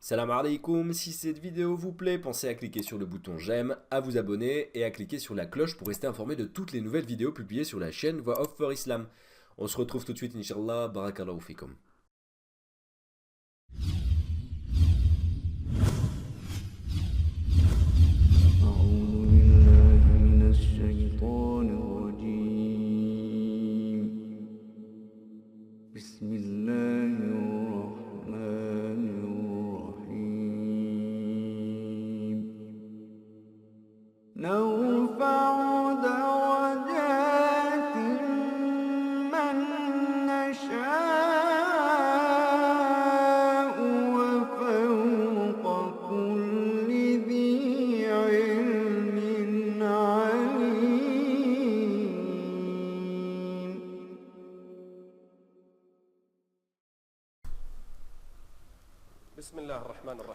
Salam alaikum, si cette vidéo vous plaît, pensez à cliquer sur le bouton j'aime, à vous abonner et à cliquer sur la cloche pour rester informé de toutes les nouvelles vidéos publiées sur la chaîne Voix Off for Islam. On se retrouve tout de suite, Inch'Allah, barakallahu fikum. نرفع درجات من نشاء وفوق كل ذي علم عليم.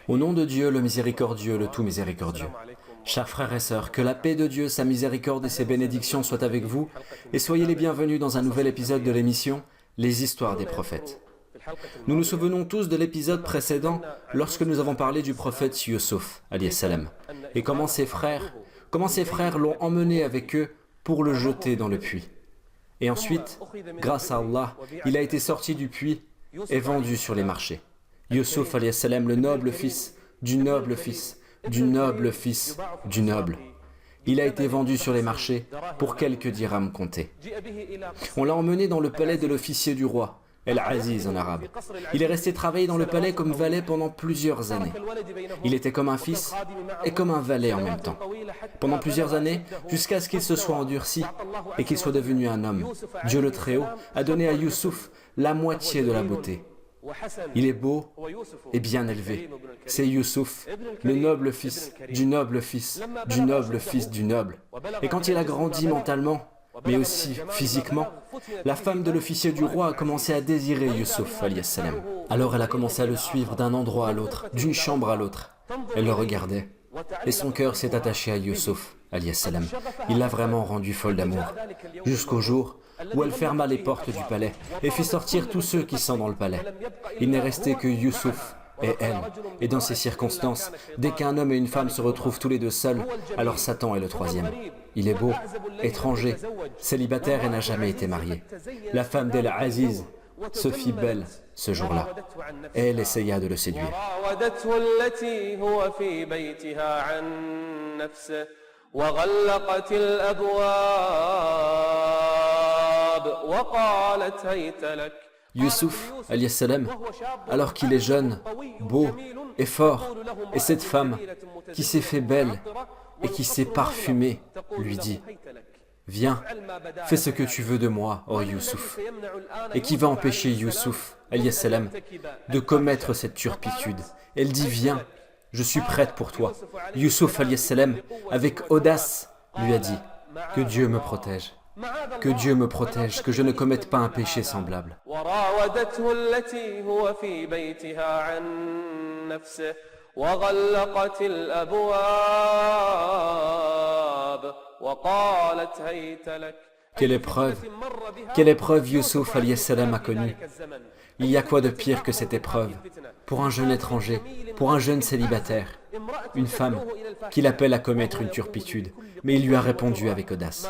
Au nom de Dieu, le miséricordieux, le tout miséricordieux. Chers frères et sœurs, que la paix de Dieu, sa miséricorde et ses bénédictions soient avec vous, et soyez les bienvenus dans un nouvel épisode de l'émission « Les histoires des prophètes ». Nous nous souvenons tous de l'épisode précédent lorsque nous avons parlé du prophète Yusuf, alayhi salam, et comment ses frères l'ont emmené avec eux pour le jeter dans le puits. Et ensuite, grâce à Allah, il a été sorti du puits et vendu sur les marchés. Yusuf, alayhi salam, le noble fils du noble fils du noble fils du noble. Il a été vendu sur les marchés pour quelques dirhams comptés. On l'a emmené dans le palais de l'officier du roi, El-Aziz en arabe. Il est resté travailler dans le palais comme valet pendant plusieurs années. Il était comme un fils et comme un valet en même temps. Pendant plusieurs années, jusqu'à ce qu'il se soit endurci et qu'il soit devenu un homme. Dieu le Très-Haut a donné à Yusuf la moitié de la beauté. Il est beau et bien élevé. C'est Yusuf, le noble fils du noble fils du noble fils du noble. Et quand il a grandi mentalement, mais aussi physiquement, la femme de l'officier du roi a commencé à désirer Yusuf, alayhi salam. Alors elle a commencé à le suivre d'un endroit à l'autre, d'une chambre à l'autre. Elle le regardait et son cœur s'est attaché à Yusuf, alayhi salam. Il l'a vraiment rendu folle d'amour, jusqu'au jour où elle ferma les portes du palais et fit sortir tous ceux qui sont dans le palais. Il n'est resté que Yusuf et elle. Et dans ces circonstances, dès qu'un homme et une femme se retrouvent tous les deux seuls, alors Satan est le troisième. Il est beau, étranger, célibataire et n'a jamais été marié. La femme d'El-Aziz se fit belle ce jour-là et elle essaya de le séduire. Yusuf, alayhi salam, alors qu'il est jeune, beau et fort, et cette femme qui s'est fait belle et qui s'est parfumée, lui dit « Viens, fais ce que tu veux de moi, ô Yusuf » et qui va empêcher Yusuf, alayhi salam, de commettre cette turpitude. Elle dit « Viens, je suis prête pour toi ». Yusuf, alayhi salam, avec audace, lui a dit « Que Dieu me protège ». Que Dieu me protège, que je ne commette pas un péché semblable. Quelle épreuve Yusuf alayhi salam a connue. Il y a quoi de pire que cette épreuve pour un jeune étranger, pour un jeune célibataire, une femme qui l'appelle à commettre une turpitude, mais il lui a répondu avec audace.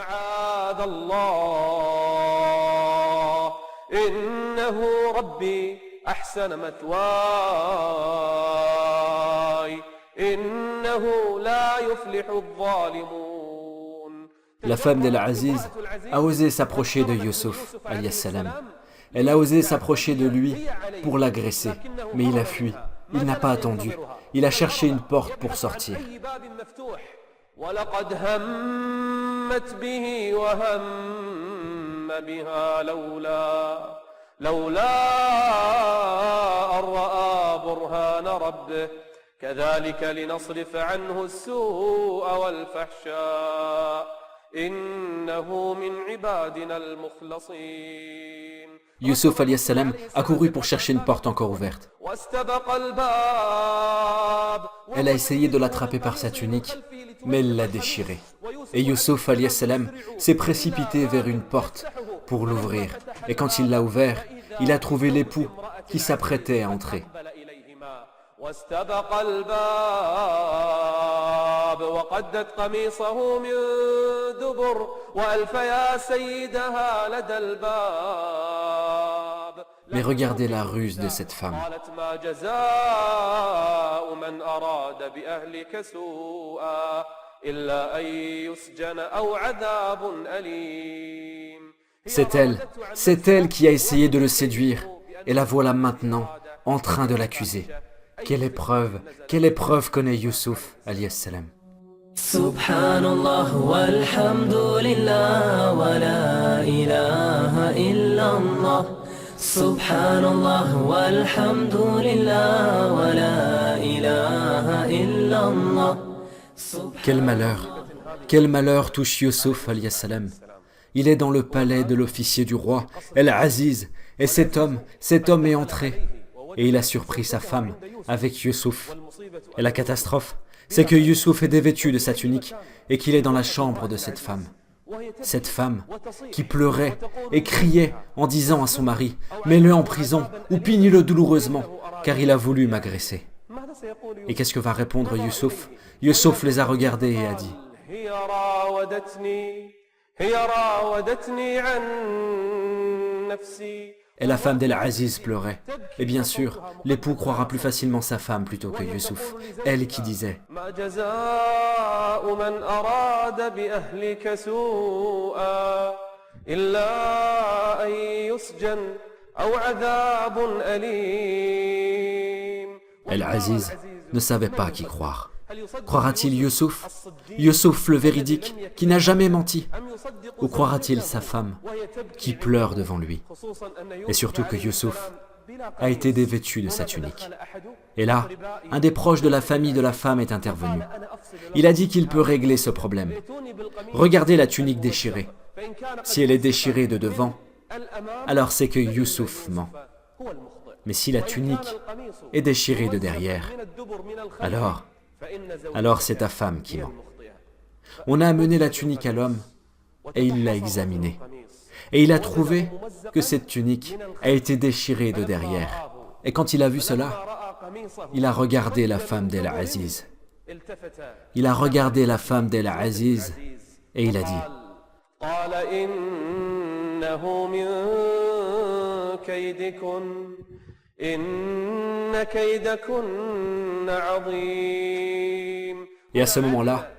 La femme d'El-Aziz a osé s'approcher de Yusuf, alayhi salam. Elle a osé s'approcher de lui pour l'agresser, mais il a fui. Il n'a pas attendu. Il a cherché une porte pour sortir. Yusuf alayhi salam a couru pour chercher une porte encore ouverte. Elle a essayé de l'attraper par sa tunique, mais elle l'a déchirée. Et Yusuf alayhi salam s'est précipité vers une porte pour l'ouvrir. Et quand il l'a ouvert, il a trouvé l'époux qui s'apprêtait à entrer. واستبق الباب وقدت قميصه من دبر وألف يا سيدها لدى الباب. Mais regardez la ruse de cette femme. قالت ما جزاء من أراد بأهلك سوءا إلا أن يسجن أو عذاب أليم. C'est elle qui a essayé de le séduire, et la voilà maintenant en train de l'accuser. Quelle épreuve connaît Youssouf, alayhi salam. Subhanallah walhamdulillah wa la ilaha illallah. Subhanallah walhamdulillah wa la ilaha illallah. Quel malheur touche Youssouf, alayhi salam. Il est dans le palais de l'officier du roi, El-Aziz, et cet homme est entré, et il a surpris sa femme avec Youssouf. Et la catastrophe, c'est que Youssouf est dévêtu de sa tunique et qu'il est dans la chambre de cette femme. Cette femme qui pleurait et criait en disant à son mari « Mets-le en prison ou pigne-le douloureusement, car il a voulu m'agresser. » Et qu'est-ce que va répondre Youssouf? Youssouf les a regardés et a dit Et la femme d'El-Aziz pleurait. Et bien sûr, l'époux croira plus facilement sa femme plutôt que Youssouf. Elle qui disait El-Aziz ne savait pas à qui croire. Croira-t-il Youssouf, Youssouf le véridique, qui n'a jamais menti? Ou croira-t-il sa femme, qui pleure devant lui? Et surtout que Youssouf a été dévêtu de sa tunique. Et là, un des proches de la famille de la femme est intervenu. Il a dit qu'il peut régler ce problème. Regardez la tunique déchirée. Si elle est déchirée de devant, alors c'est que Youssouf ment. Mais si la tunique est déchirée de derrière, alors c'est ta femme qui ment. On a amené la tunique à l'homme et il l'a examinée. Et il a trouvé que cette tunique a été déchirée de derrière. Et quand il a vu cela, il a regardé la femme d'El-Aziz. Il a regardé la femme d'El-Aziz et il a dit Et à ce moment-là,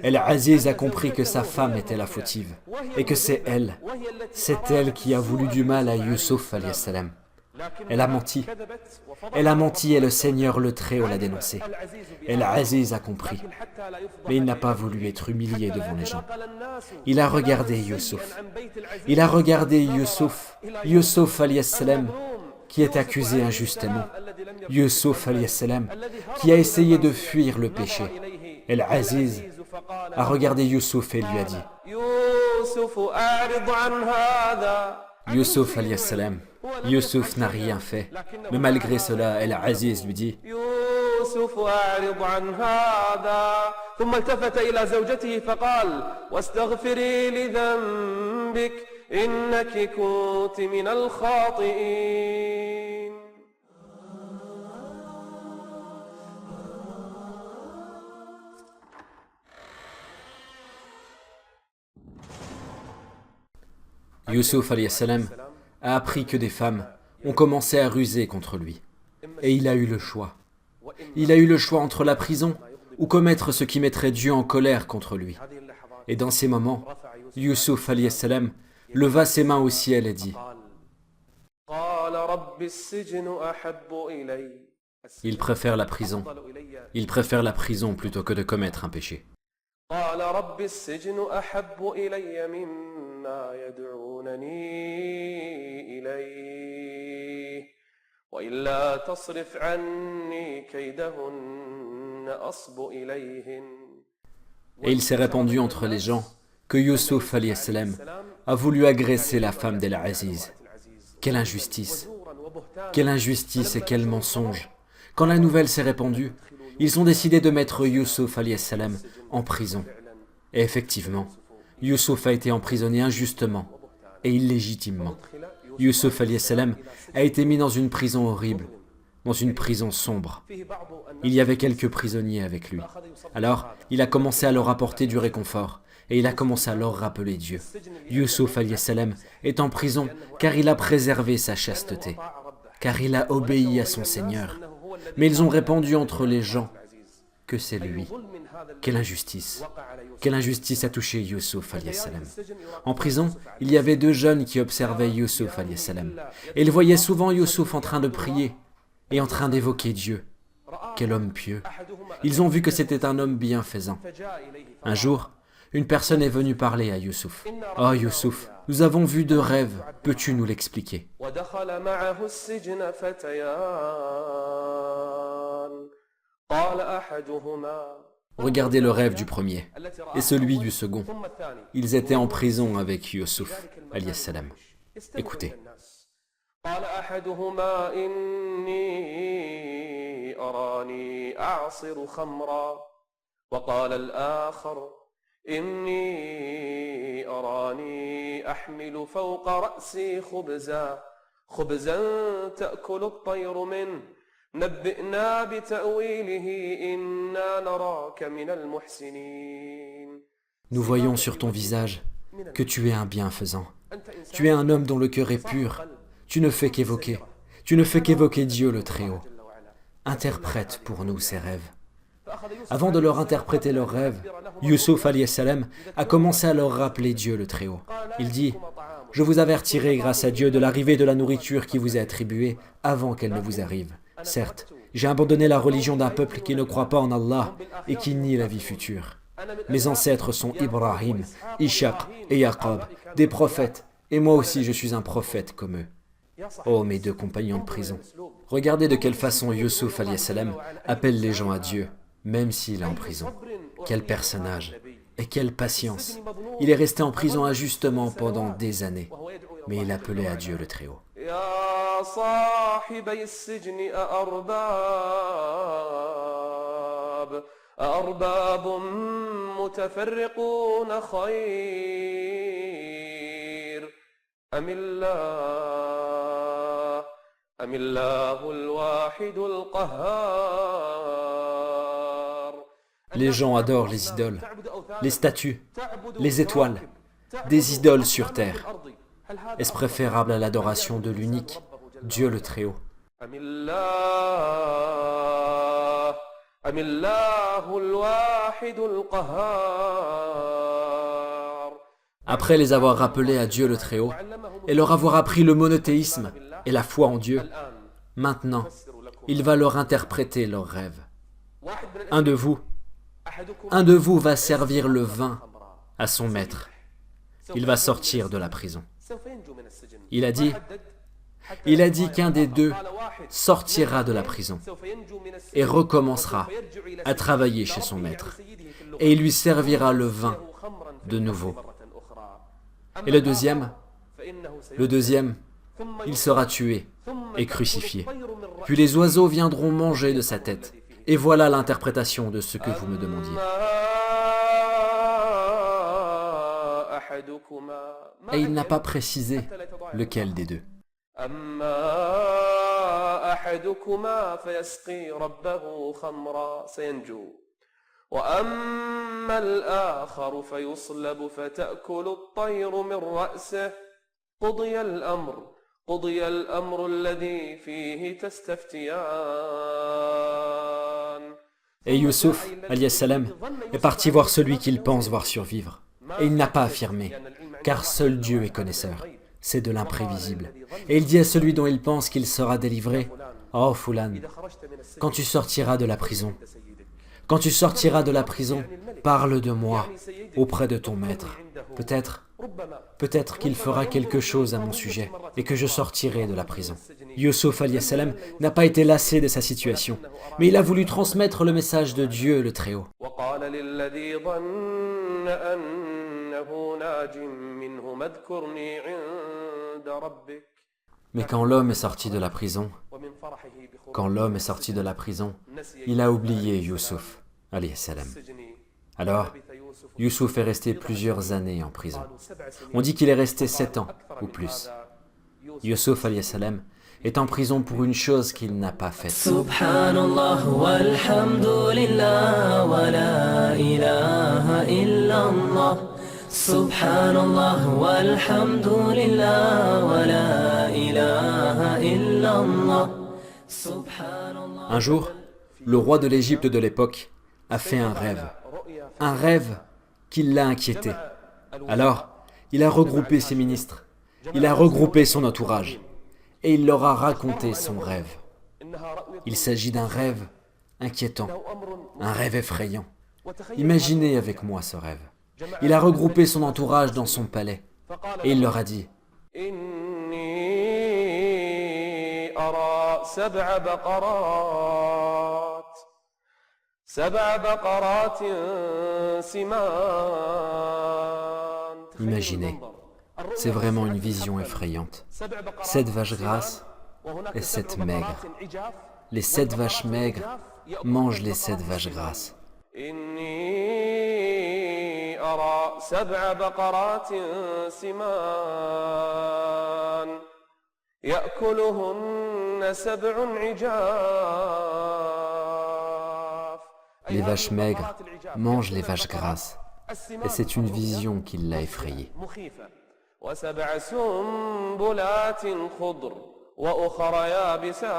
El-Aziz a compris que sa femme était la fautive et que c'est elle qui a voulu du mal à Youssouf alayhi salam. Elle a menti et le Seigneur le Très-Haut l'a dénoncé. El-Aziz a compris, mais il n'a pas voulu être humilié devant les gens. Il a regardé Youssouf. Youssouf alayhi salam, qui est accusé injustement. Youssouf alayhi salam, qui a essayé de fuir le péché. El-Aziz a regardé Youssouf et lui a dit Youssouf alayhi salam, Youssouf n'a rien fait. Mais malgré cela, El-Aziz lui dit ثم التفت إلى زوجته فقال واستغفري لذنبك إنك كنت من الخاطئين. Youssouf alayhi salam a appris que des femmes ont commencé à ruser contre lui. Et il a eu le choix. Il a eu le choix entre la prison ou commettre ce qui mettrait Dieu en colère contre lui. Et dans ces moments, Youssouf alayhi salam leva ses mains au ciel et dit Il préfère la prison. Il préfère la prison plutôt que de commettre un péché. Et il s'est répandu entre les gens que Youssouf alayhi salam a voulu agresser la femme d'El-Aziz. Quelle injustice! Quelle injustice et quel mensonge! Quand la nouvelle s'est répandue, ils ont décidé de mettre Youssouf alayhi salam en prison. Et effectivement, Youssouf a été emprisonné injustement et illégitimement. Youssouf alayhi salam a été mis dans une prison horrible, dans une prison sombre. Il y avait quelques prisonniers avec lui. Alors, il a commencé à leur apporter du réconfort et il a commencé à leur rappeler Dieu. Youssouf alayhi salam est en prison car il a préservé sa chasteté, car il a obéi à son Seigneur. Mais ils ont répandu entre les gens que c'est lui. Quelle injustice! Quelle injustice a touché Youssouf alayhi salam. En prison, il y avait deux jeunes qui observaient Youssouf alayhi salam. Et ils voyaient souvent Youssouf en train de prier et en train d'évoquer Dieu. Quel homme pieux! Ils ont vu que c'était un homme bienfaisant. Un jour, une personne est venue parler à Youssouf. « Oh Youssouf, nous avons vu deux rêves, peux-tu nous l'expliquer ?» ودخل معه السجن فتيان قال أحدهما Regardez le rêve du premier et celui du second. Ils étaient en prison avec Youssouf alayhi salam. Écoutez. قال أحدهما إني أراني أعصر خمرا وقال الآخر إني أراني أحمل فوق رأسي خبزا تأكل الطير منه نبئنا بتأويله إنا نراك من المحسنين. Nous voyons sur ton visage que tu es un bienfaisant. Tu es un homme dont le cœur est pur. Tu ne fais qu'évoquer. Tu ne fais qu'évoquer Dieu le Très-Haut. Interprète pour nous ces rêves. Avant de leur interpréter leurs rêves, Youssouf alayhi salam a commencé à leur rappeler Dieu le Très-Haut. Il dit « Je vous avertirai grâce à Dieu de l'arrivée de la nourriture qui vous est attribuée avant qu'elle ne vous arrive. Certes, j'ai abandonné la religion d'un peuple qui ne croit pas en Allah et qui nie la vie future. Mes ancêtres sont Ibrahim, Ishaq et Yaqub, des prophètes, et moi aussi je suis un prophète comme eux. Oh mes deux compagnons de prison, regardez de quelle façon Youssouf alayhi salam appelle les gens à Dieu, même s'il est en prison. Quel personnage et quelle patience. Il est resté en prison injustement pendant des années, mais il appelait à Dieu le Très-Haut. يا صاحبي السجن أأرباب متفرقون خير أم الله الواحد القهار. Les gens adorent les idoles, les statues, les étoiles, des idoles sur terre. Est-ce préférable à l'adoration de l'unique, Dieu le Très-Haut? أم الله الواحد القهار. Après les avoir rappelés à Dieu le Très-Haut et leur avoir appris le monothéisme et la foi en Dieu, maintenant, il va leur interpréter leurs rêves. Un de vous va servir le vin à son maître. Il va sortir de la prison. Il a dit qu'un des deux sortira de la prison et recommencera à travailler chez son maître. Et il lui servira le vin de nouveau. Et le deuxième, il sera tué et crucifié. Puis les oiseaux viendront manger de sa tête. Et voilà l'interprétation de ce que vous me demandiez. Et il n'a pas précisé lequel des deux. أحدكما فيسقي ربه خمرا سينجو وأما الآخر فيصلب فتأكل الطير من رأسه قضي الأمر الذي فيه تستفتيان. Et Youssouf alayhi salam est parti voir celui qu'il pense voir survivre. Et il n'a pas affirmé, car seul Dieu est connaisseur. C'est de l'imprévisible. Et il dit à celui dont il pense qu'il sera délivré, « Oh Fulan, quand tu sortiras de la prison, parle de moi auprès de ton maître. Peut-être qu'il fera quelque chose à mon sujet et que je sortirai de la prison. » Youssouf alayhi salam n'a pas été lassé de sa situation, mais il a voulu transmettre le message de Dieu le Très-Haut. Mais quand l'homme est sorti de la prison, il a oublié Youssouf alayhi salam. Alors, Youssouf est resté plusieurs années en prison. On dit qu'il est resté 7 ans ou plus. Youssouf alayhi salam est en prison pour une chose qu'il n'a pas faite. Subhanallah walhamdulillah wa la ilaha illallah. Subhanallah walhamdulillah wa la ilaha illallah. Subhanallah. Un jour, le roi de l'Égypte de l'époque a fait un rêve qui l'a inquiété. Alors, il a regroupé ses ministres, il a regroupé son entourage, et il leur a raconté son rêve. Il s'agit d'un rêve inquiétant, un rêve effrayant. Imaginez avec moi ce rêve. Il a regroupé son entourage dans son palais, et il leur a dit: إني أرى سبع بقرات سمان. Imaginez, c'est vraiment une vision effrayante. 7 vaches grasses et 7 maigres. Les 7 vaches maigres mangent les 7 vaches grasses. إني أرى 7 بقرات سمان يأكلهن 7 عجاف. Les vaches maigres mangent les vaches grasses. Et c'est une vision qui l'a effrayé. وسبع سنبلات خضر وأخر يابسات.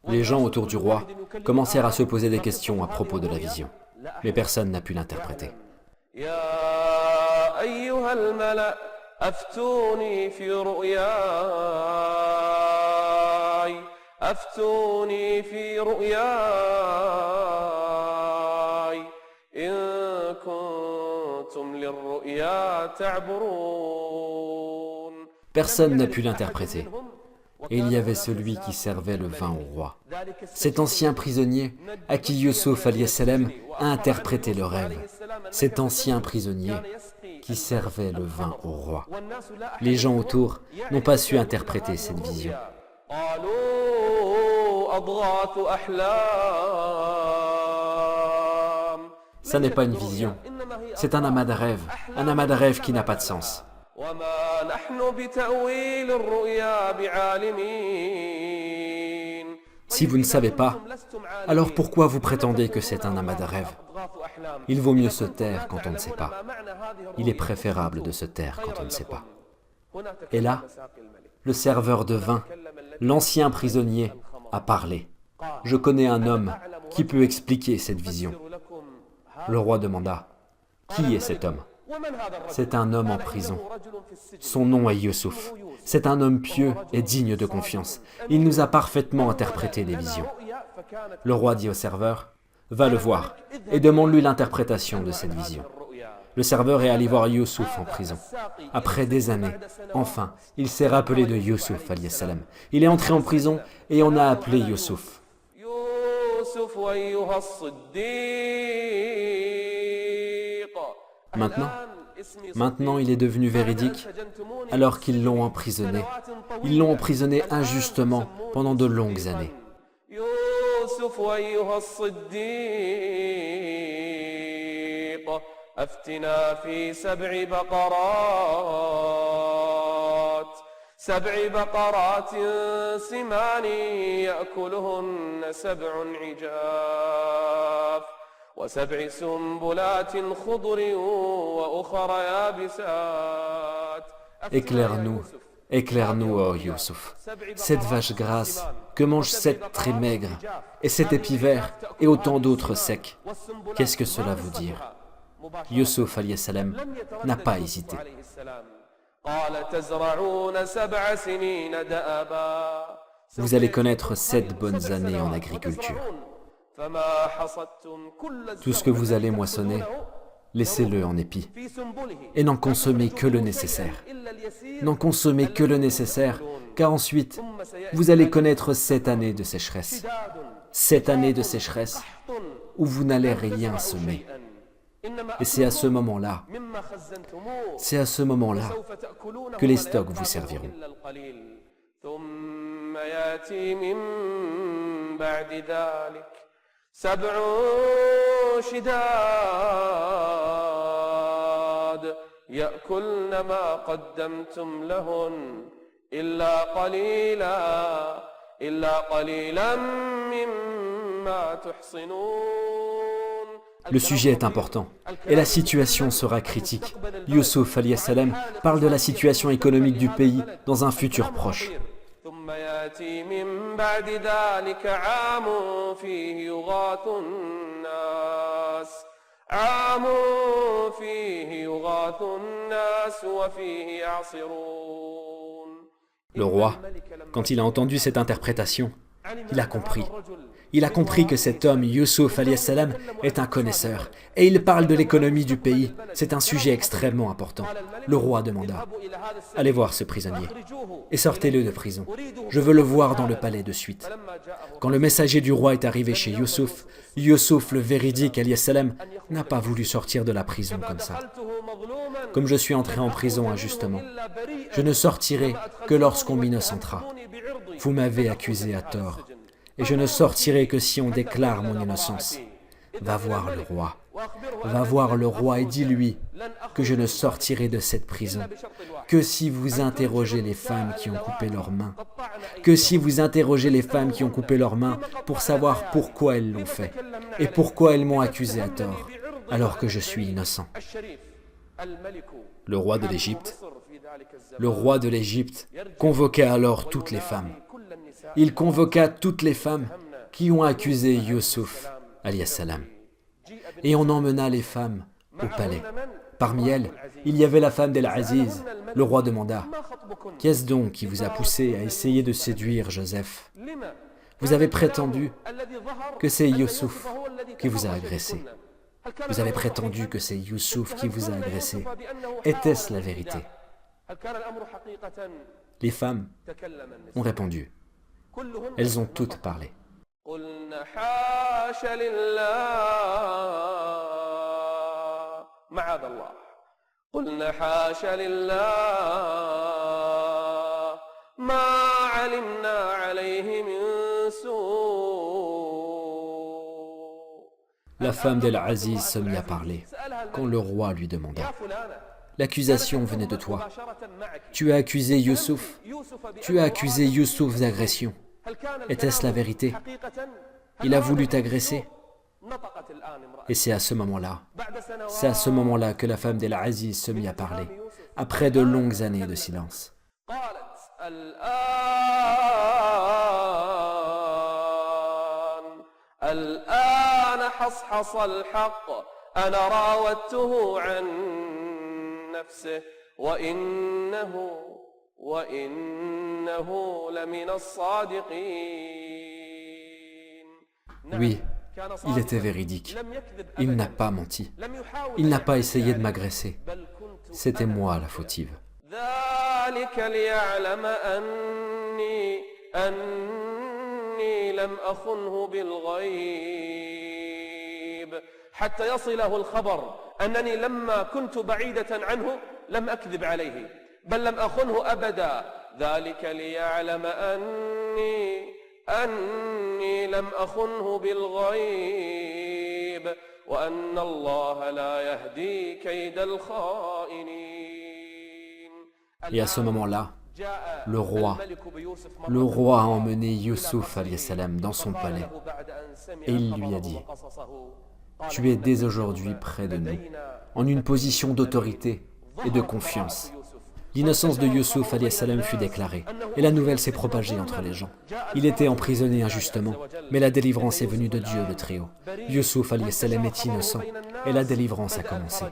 Les gens autour du roi commencèrent à se poser des questions à propos de la vision. Mais personne n'a pu l'interpréter. يا أيها الملأ أفتوني في رؤياي أفتوني في رؤياي إن كنتم للرؤيا تعبرون. Personne n'a pu l'interpréter. Et il y avait celui qui servait le vin au roi. Cet ancien prisonnier à qui Youssouf a interprété le rêve. Cet ancien prisonnier qui servait le vin au roi. Les gens autour n'ont pas su interpréter cette vision. Ça n'est pas une vision, c'est un amas de rêves qui n'a pas de sens. وما نحن بتأويل الرؤيا بعالمين. Si vous ne savez pas, alors pourquoi vous prétendez que c'est un amas de rêves? Il vaut mieux se taire quand on ne sait pas. Il est préférable de se taire quand on ne sait pas. Et là, le serveur de vin, l'ancien prisonnier, a parlé. Je connais un homme qui peut expliquer cette vision. Le roi demanda: qui est cet homme? C'est un homme en prison. Son nom est Youssouf. C'est un homme pieux et digne de confiance. Il nous a parfaitement interprété les visions. Le roi dit au serveur: va le voir et demande-lui l'interprétation de cette vision. Le serveur est allé voir Youssouf en prison. Après des années, enfin, il s'est rappelé de Youssouf alayhi salam. Il est entré en prison et on a appelé Youssouf. Maintenant, il est devenu véridique alors qu'ils l'ont emprisonné. Ils l'ont emprisonné injustement pendant de longues années. أفتنا في 7 بقرات سمان يأكلهن 7 عجاف و7 سنبلات خضر وأخر يابسات. Éclaire-nous, ô Youssouf. 7 vaches grasses que mangent 7 très maigres, et 7 épis verts, et autant d'autres secs. Qu'est-ce que cela veut dire? Youssouf alayhi salam n'a pas hésité. Vous allez connaître 7 bonnes années en agriculture. Tout ce que vous allez moissonner, laissez-le en épis. Et n'en consommez que le nécessaire. N'en consommez que le nécessaire, car ensuite, vous allez connaître 7 années de sécheresse. 7 années de sécheresse où vous n'allez rien semer. Et c'est à ce moment-là que les stocks vous serviront. إلا قليلا مما تحصنون. Le sujet est important et la situation sera critique. Youssouf alayhi salam parle de la situation économique du pays dans un futur proche. ثم يأتي من بعد ذلك عام فيه يغاث الناس وفيه يعصرون. Le roi, quand il a entendu cette interprétation, il a compris. Il a compris que cet homme, Youssouf alayhi salam, est un connaisseur. Et il parle de l'économie du pays. C'est un sujet extrêmement important. Le roi demanda, « Allez voir ce prisonnier et sortez-le de prison. Je veux le voir dans le palais de suite. » Quand le messager du roi est arrivé chez Youssouf, Youssouf le véridique alayhi salam n'a pas voulu sortir de la prison comme ça. Comme je suis entré en prison injustement, je ne sortirai que lorsqu'on m'innocentera. Vous m'avez accusé à tort. Et je ne sortirai que si on déclare mon innocence. Va voir le roi. Va voir le roi et dis-lui que je ne sortirai de cette prison que si vous interrogez les femmes qui ont coupé leurs mains. Que si vous interrogez les femmes qui ont coupé leurs mains pour savoir pourquoi elles l'ont fait et pourquoi elles m'ont accusé à tort, alors que je suis innocent. Le roi de l'Égypte convoqua alors toutes les femmes. Il convoqua toutes les femmes qui ont accusé Youssouf alayhi salam. Et on emmena les femmes au palais. Parmi elles, il y avait la femme d'El-Aziz. Le roi demanda, « Qu'est-ce donc qui vous a poussé à essayer de séduire Joseph? Vous avez prétendu que c'est Youssouf qui vous a agressé. Vous avez prétendu que c'est Youssouf qui vous a agressé. Était-ce la vérité ?» Les femmes ont répondu. Elles ont toutes parlé. قلنا حاش لله معاذ الله قلنا حاش لله ما علمنا عليه من سوء. La femme d'El-Aziz se mit à parler quand le roi lui demanda, « L'accusation venait de toi. Tu as accusé Youssouf. Tu as accusé Youssouf d'agression. Était-ce la vérité? Il a voulu t'agresser. » Et c'est à ce moment-là que la femme d'El-Aziz se mit à parler, après de longues années de silence. الآن حصحص الحق أنا راودته عن نفسه وإنه لمن الصادقين. Oui, il était véridique. Il n'a pas menti. Il n'a pas essayé de m'agresser. C'était moi la fautive. ذلك ليعلم أني لم أخنه بالغيب حتى يصله الخبر أنني لما كنت بعيدة عنه لم أكذب عليه بل لم أخنه أبدا ذلك ليعلم أني لم أخنه بالغيب وأن الله لا يهدي كيد الخائنين. Et à ce moment-là, le roi a emmené Youssouf alayhi salam dans son palais et il lui a dit, « Tu es dès aujourd'hui près de nous, en une position d'autorité et de confiance. » L'innocence de Youssouf alayhi salam fut déclarée et la nouvelle s'est propagée entre les gens. Il était emprisonné injustement, mais la délivrance est venue de Dieu le Très-Haut. Youssouf alayhi salam est innocent et la délivrance a commencé.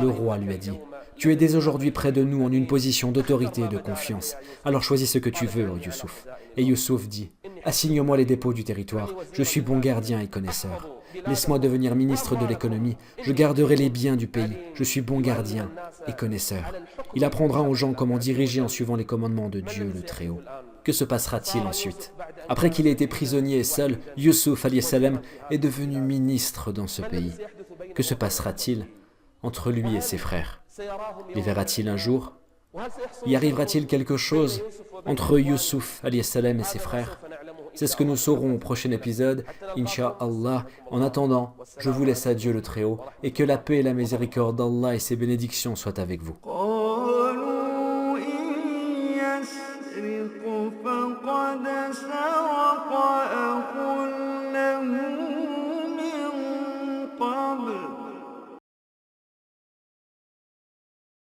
Le roi lui a dit, « Tu es dès aujourd'hui près de nous en une position d'autorité et de confiance. Alors choisis ce que tu veux, ô Youssouf. » Et Youssouf dit, « Assigne-moi les dépôts du territoire. Je suis bon gardien et connaisseur. Laisse-moi devenir ministre de l'économie. Je garderai les biens du pays. Je suis bon gardien et connaisseur. » Il apprendra aux gens comment diriger en suivant les commandements de Dieu le Très-Haut. Que se passera-t-il ensuite? Après qu'il ait été prisonnier et seul, Youssouf alayhi salam est devenu ministre dans ce pays. Que se passera-t-il entre lui et ses frères? Les verra-t-il un jour? Y arrivera-t-il quelque chose entre Youssouf alayhi salam et ses frères? C'est ce que nous saurons au prochain épisode, Inch'Allah. En attendant, je vous laisse à Dieu le Très-Haut et que la paix et la miséricorde d'Allah et ses bénédictions soient avec vous. قالوا إن يسرق فقد سعى